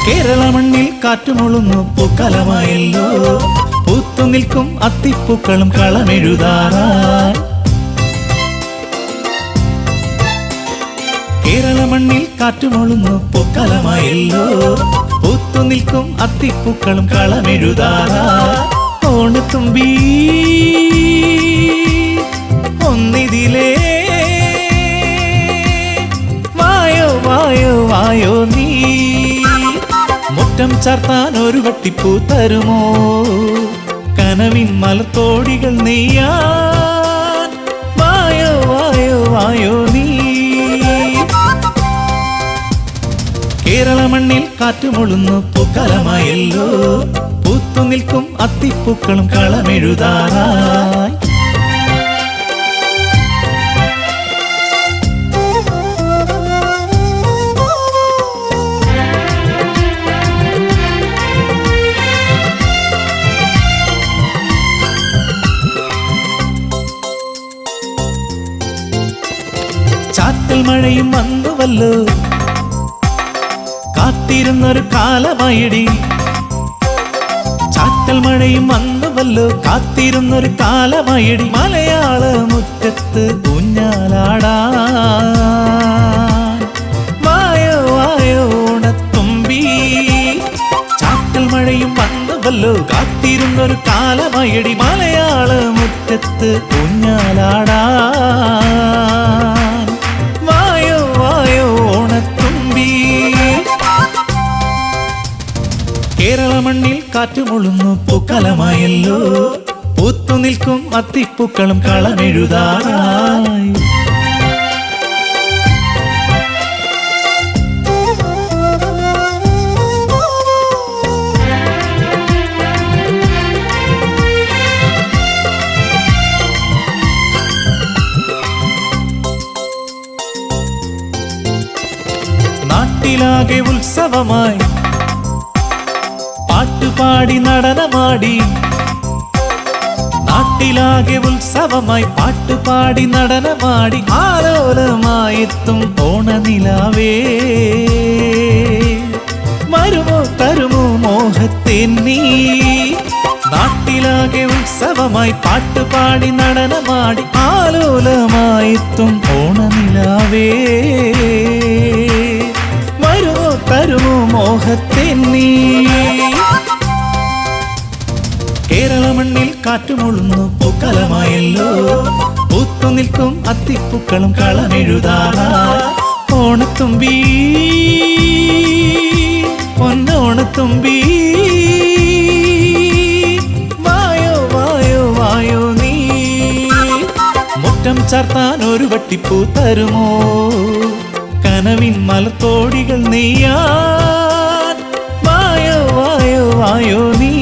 കേരള മണ്ണിൽ കാറ്റുമൊളുന്നു പൂക്കാലമായല്ലോ, പൂത്തു നിൽക്കും അത്തിപ്പൂക്കളും കളമെഴുതാറായി. കേരള മണ്ണിൽ കാറ്റുമൊളുന്നു പൂക്കാലമായല്ലോ, പൂത്തു നിൽക്കും അത്തിപ്പൂക്കളും കളമെഴുതാറായി. ഓണത്തുമ്പി ഒന്നിതിലേ വായോ വായോ വായോ നീ, മുറ്റം ചാർത്താൻ ഒരു വട്ടിപ്പൂ തരുമോ, കനവിൻ മലത്തോടികൾ നെയ്യാൻ വായോ വായോ വായോ നീ. കേരള മണ്ണിൽ കാറ്റുമൊളുന്നു പൂക്കാലമായല്ലോ, പൂത്തു നിൽക്കും അത്തിപ്പൂക്കളും കളമെഴുതാറായി. ചാറ്റൽ മഴയും വന്നുവല്ലോ, കാത്തിരുന്നൊരു കാലമായിടി. ചാറ്റൽ മഴയും വന്നുവല്ലോ, കാത്തിരുന്നൊരു കാലമായിടി. മലയാള മുറ്റത്ത് ഊഞ്ഞാലാടാൻ വായോ വായോ ഓണത്തുമ്പി. ചാറ്റൽ മഴയും വന്നുവല്ലോ, കാത്തിരുന്നൊരു കാലമായിടി. മലയാള മുറ്റത്ത് ഊഞ്ഞാലാടാൻ വായോ വായോ ഓണത്തുമ്പി. കേരള മണ്ണിൽ കാറ്റുമൊളുന്നു പൂക്കാലമായല്ലോ, പൂത്തു നിൽക്കും അത്തിപ്പൂക്കളും കളമെഴുതാറായി. നാട്ടിലാകെ ഉത്സവമായി പാട്ടുപാടി നടനമാടി. നാട്ടിലാകെ ഉത്സവമായി പാട്ടുപാടി നടനമാടി. ആലോലമായെത്തും ഓണനിലാവേ, വരുമോ തരുമോ മോഹത്തിൻ നീ. നാട്ടിലാകെ ഉത്സവമായി പാട്ടുപാടി നടനമാടി. ആലോലമായെത്തും ഓണനിലാവേ, വരുമോ തരുമോ മോഹത്തിൻ നീ. കേരള മണ്ണിൽ കാറ്റുമൊളുന്നു പൂക്കാലമായല്ലോ, പൂത്തു നിൽക്കും അത്തിപ്പൂക്കളും കളമെഴുതാറായി. ഓണത്തുമ്പി പൊന്നോണത്തുമ്പി വായോ വായോ വായോ നീ, മുറ്റം ചാർത്താൻ ഒരു വട്ടിപ്പൂ തരുമോ, കനവിൻ മലത്തോടികൾ നെയ്യാൻ വായോ വായോ വായോ നീ.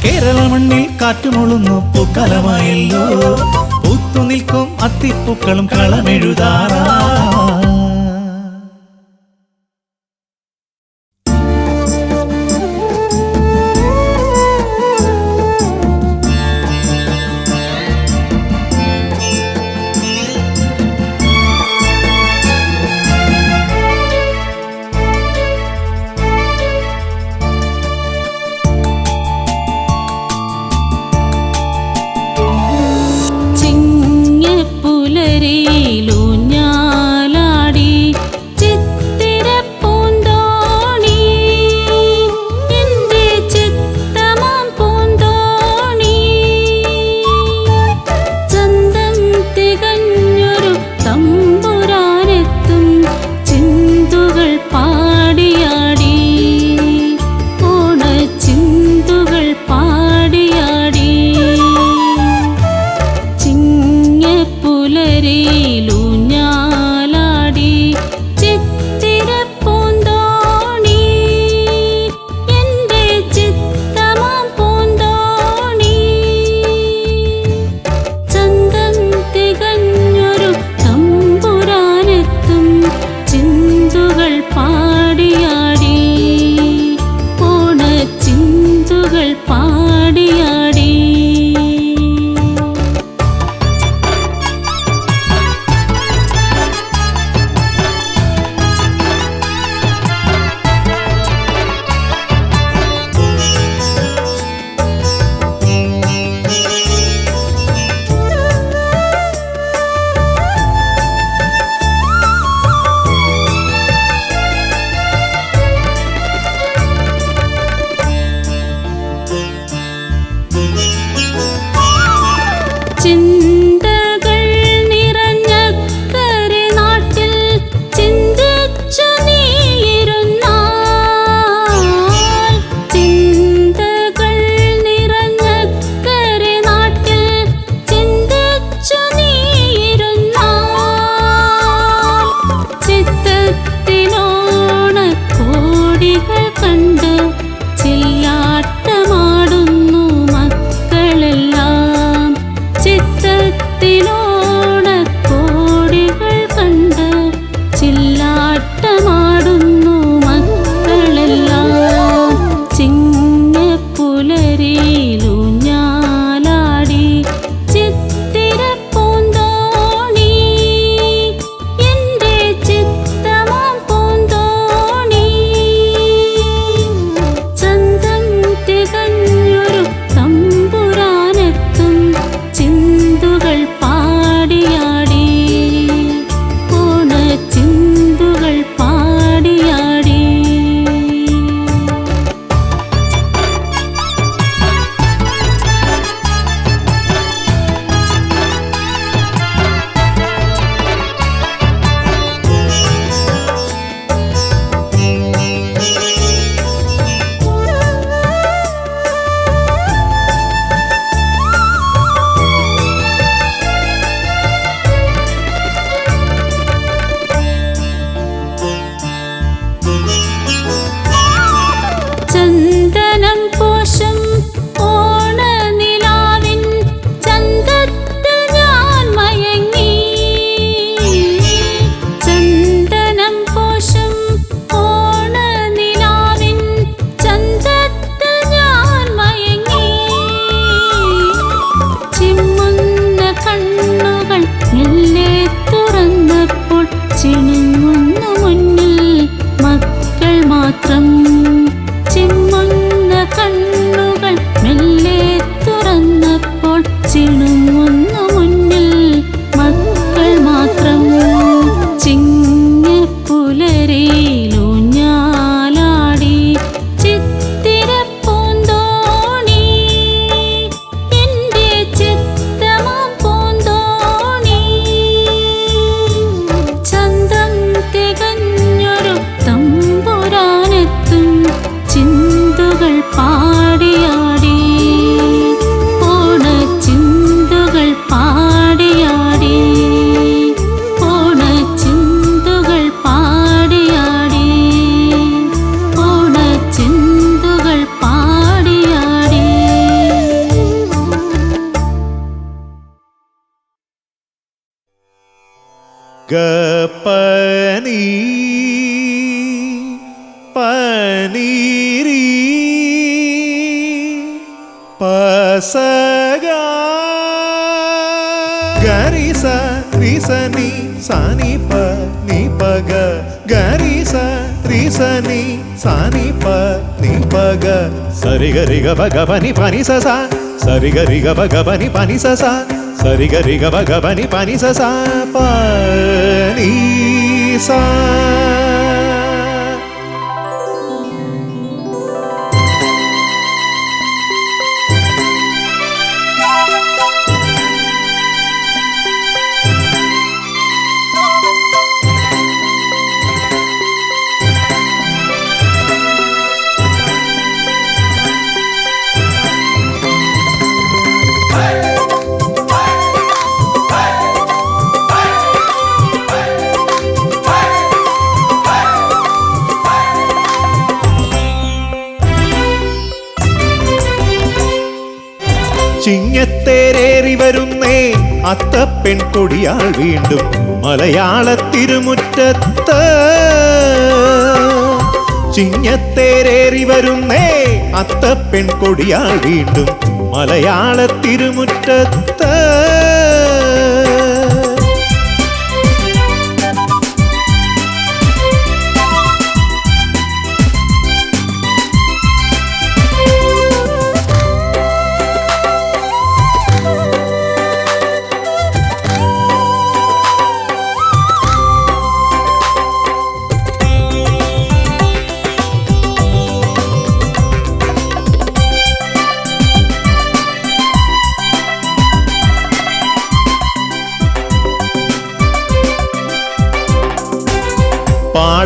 കേരള മണ്ണിൽ കാറ്റുമൊളുന്നു പൂക്കാലമായല്ലോ, പൂത്തു നിൽക്കും അത്തിപ്പൂക്കളും കളമെഴുതാറായി. ചിങ്ങപ്പുലരിയിലൂഞ്ഞാലാ ചിന്തകൾ നിറഞ്ഞക്കരെ നാട്ടിൽ ചിന്തിച്ചു നീയിരുന്നാൽ ചിന്തകൾ നിറഞ്ഞക്കരെ നാട്ടിൽ ചിന്തിച്ചു നീയിരുന്നാൽ ചിത്തത്തിലോണക്കോടികൾ കണ്ട് ചില്ലാട്ടമാടുന്നു മക്കളെല്ലാം ചിത്തത്തിലോണക്കോടികൾ കണ്ട് ചില്ലാട്ടമാടുന്നു മക്കളെല്ലാം ചിങ്ങപ്പുലരിയിലൂഞ്ഞാലാടി ചിത്തിരപ്പൂന്തോണി എൻ്റെ ചിത്തമാം പൂന്തോണി ചന്തം തികഞ്ഞൊരു തമ്പുരാനെത്തും ചിന്തുകൾ പാടിയാടി ഓണച്ചിന്തുകൾ പാടിയാടി ചന്ദനം പോഷം ഓണനിലാവിൻ ചന്തത്തിൽ ഞാൻ മയങ്ങി ചന്ദനം പോഷം ഓണനിലാവിൻ ചന്തത്തിൽ ഞാൻ മയങ്ങി ചിമ്മുന്ന കണ്ണുകൾ മെല്ലെ തുറന്നപ്പോൾ ചിണുങ്ങുന്നു മുന്നിൽ മക്കൾ മാത്രം ചിമ്മുന്ന കണ്ണുകൾ മെല്ലെ തുറന്നപ്പോൾ ചിണുങ്ങുന്നു മുന്നിൽ മക്കൾ മാത്രം ചിങ്ങപ്പുലരിയിലൂഞ്ഞാലാടി ചിത്തിരപ്പൂന്തോണി എൻ്റെ ചിത്തമാം പൂന്തോണി ചന്തം തികഞ്ഞൊരു തമ്പുരാനെത്തും ചിന്തുകൾ പാടിയാടി ഓണച്ചിന്തുകൾ പാടിയാടി ഓണച്ചിന്തുകൾ പാടിയാടി ഓണച്ചിന്തുകൾ പാടിയാടി ഗപ്പനി പനീരി പസഗ ഗരിസ രിസനി സാനി പ നി പഗ ഗരിസ രിസനി സാനി പ നി പഗ സരി ഗരി ഗ ഭഗ പനി പനി സ സ സരി ഗരി ഗ ഭഗ പനി പനി സ സ സരി ഗരി ഗ ഭഗ പനി പനി സ സ പനി സ ചിങ്ങത്തേരേറി വരുന്നേ അത്തപ്പെൺ കൊടിയാൾ വീണ്ടും മലയാള തിരുമുറ്റത്ത് ചിങ്ങത്തേരേറി വരുന്നേ അത്തപ്പെൺ കൊടിയാൾ വീണ്ടും മലയാള തിരുമുറ്റത്ത്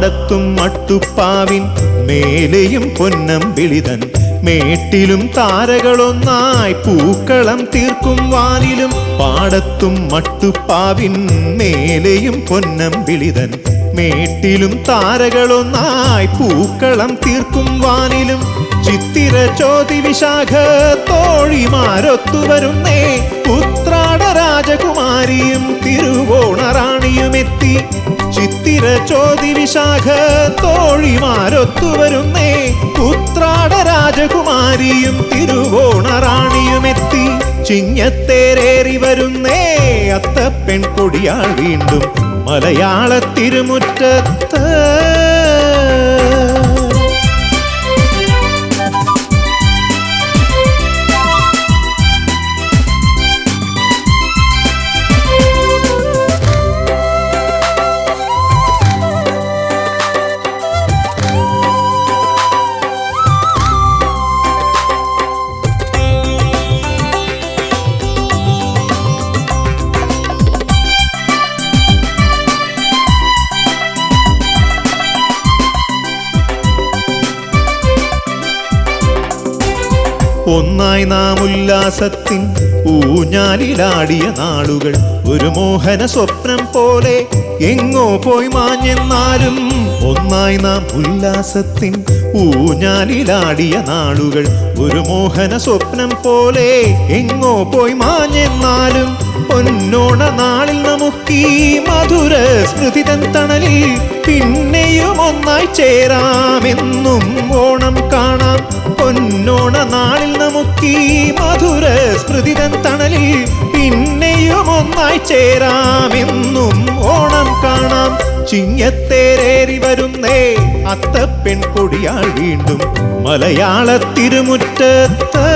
പാടത്തും മട്ടുപ്പാവിൻ മേലെയും പൊന്നമ്പിളിതൻ മേട്ടിലും താരകളൊന്നായി പൂക്കളം തീർക്കും വാനിലും. പാടത്തും മട്ടുപ്പാവിൻ മേലെയും പൊന്നമ്പിളിതൻ മേട്ടിലും താരകളൊന്നായി പൂക്കളം തീർക്കും വാനിലും. ചിത്തിര ചോതി വിശാഖ തോഴിമാരൊത്തുവരുന്നേ, ഉത്രാട രാജകുമാരിയും തിരുവോണറാണിയുമെത്തി. ചിത്തിര ചോതി വിശാഖ തോഴിമാരൊത്തുവരുന്നേ, ഉത്രാട രാജകുമാരിയും തിരുവോണറാണിയുമെത്തി. ചിങ്ങത്തേരേറി വരുന്നേ അത്തപ്പെൺ കൊടിയാൾ വീണ്ടും മലയാള തിരുമുറ്റത്ത്. ഒന്നായി നാം ഉല്ലാസത്തിൻ ഊഞ്ഞാലിലാടിയ നാളുകൾ ഒരു മോഹന സ്വപ്നം പോലെ എങ്ങോ പോയി മാഞ്ഞെന്നാലും. ഒന്നായി നാം ഉല്ലാസത്തിൻ ഊഞ്ഞാലിലാടിയ നാളുകൾ ഒരു മോഹന സ്വപ്നം പോലെ എങ്ങോ പോയി മാഞ്ഞെന്നാലും. പൊന്നോണ നാളിൽ നമുക്കീ മധുര സ്മൃതിതൻ തണലിൽ പിന്നെയും ഒന്നായി ചേരാമെന്നും ഓണം കാണാം. പൊന്നോണ നാളിൽ നമുക്കീ മധുര സ്മൃതിതൻ തണലിൽ പിന്നെയും ഒന്നായി ചേരാമെന്നും ഓണം കാണാം. ചിങ്ങത്തേരേറി വരുന്നേ അത്തപ്പെൺ കൊടിയാൾ വീണ്ടും മലയാള തിരുമുറ്റത്ത്.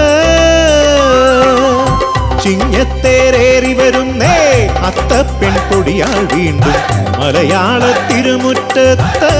ചിങ്ങത്തേരേറി വരുന്നേ അത്തപ്പെൺ കൊടിയാൾ വീണ്ടും മലയാള തിരുമുറ്റത്ത്.